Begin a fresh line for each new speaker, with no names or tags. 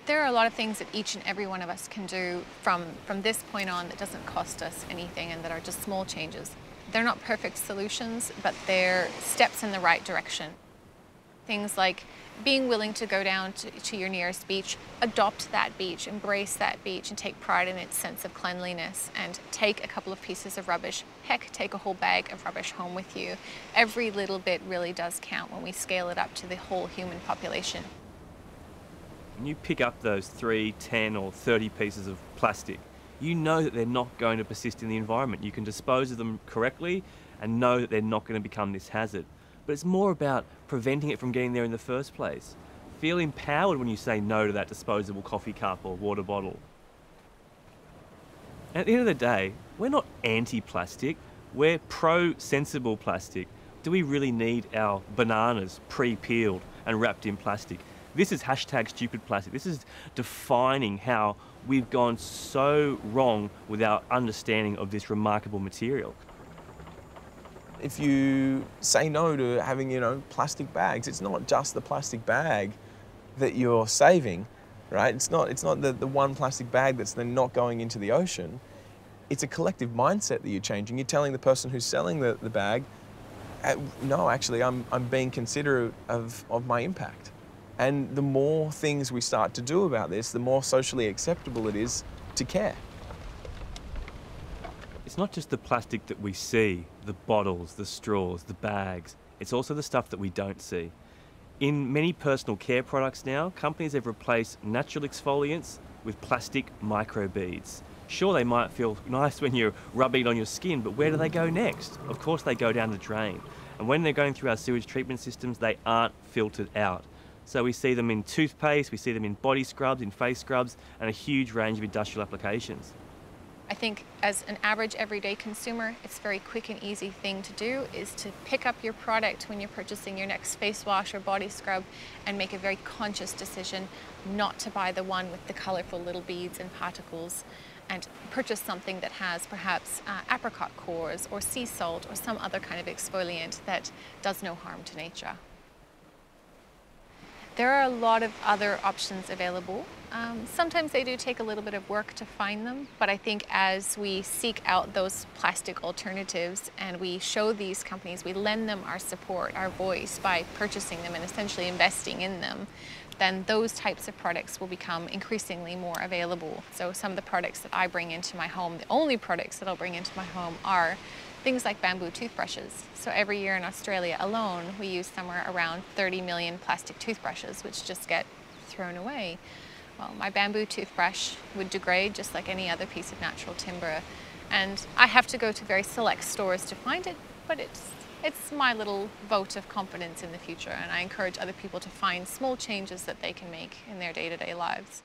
There are a lot of things that each and every one of us can do from this point on that doesn't cost us anything and that are just small changes. They're not perfect solutions, but they're steps in the right direction. Things like being willing to go down to your nearest beach, adopt that beach, embrace that beach, and take pride in its sense of cleanliness, and take a couple of pieces of rubbish. Heck, take a whole bag of rubbish home with you. Every little bit really does count when we scale it up to the whole human population.
When you pick up those 3, 10 or 30 pieces of plastic, you know that they're not going to persist in the environment. You can dispose of them correctly and know that they're not going to become this hazard. But it's more about preventing it from getting there in the first place. Feel empowered when you say no to that disposable coffee cup or water bottle. And at the end of the day, we're not anti-plastic, we're pro-sensible plastic. Do we really need our bananas pre-peeled and wrapped in plastic? This is #stupidplastic. This is defining how we've gone so wrong with our understanding of this remarkable material.
If you say no to having, plastic bags, it's not just the plastic bag that you're saving, right? It's not the one plastic bag that's then not going into the ocean. It's a collective mindset that you're changing. You're telling the person who's selling the bag, no, actually, I'm being considerate of my impact. And the more things we start to do about this, the more socially acceptable it is to care.
It's not just the plastic that we see, the bottles, the straws, the bags. It's also the stuff that we don't see. In many personal care products now, companies have replaced natural exfoliants with plastic microbeads. Sure, they might feel nice when you're rubbing it on your skin, but where do they go next? Of course, they go down the drain. And when they're going through our sewage treatment systems, they aren't filtered out. So we see them in toothpaste, we see them in body scrubs, in face scrubs, and a huge range of industrial applications.
I think as an average everyday consumer, it's a very quick and easy thing to do is to pick up your product when you're purchasing your next face wash or body scrub and make a very conscious decision not to buy the one with the colorful little beads and particles, and purchase something that has perhaps apricot cores or sea salt or some other kind of exfoliant that does no harm to nature. There are a lot of other options available. Sometimes they do take a little bit of work to find them, but I think as we seek out those plastic alternatives and we show these companies, we lend them our support, our voice by purchasing them and essentially investing in them, then those types of products will become increasingly more available. So some of the products that I bring into my home, the only products that I'll bring into my home are things like bamboo toothbrushes. So every year in Australia alone, we use somewhere around 30 million plastic toothbrushes, which just get thrown away. Well, my bamboo toothbrush would degrade just like any other piece of natural timber. And I have to go to very select stores to find it, but it's my little vote of confidence in the future. And I encourage other people to find small changes that they can make in their day-to-day lives.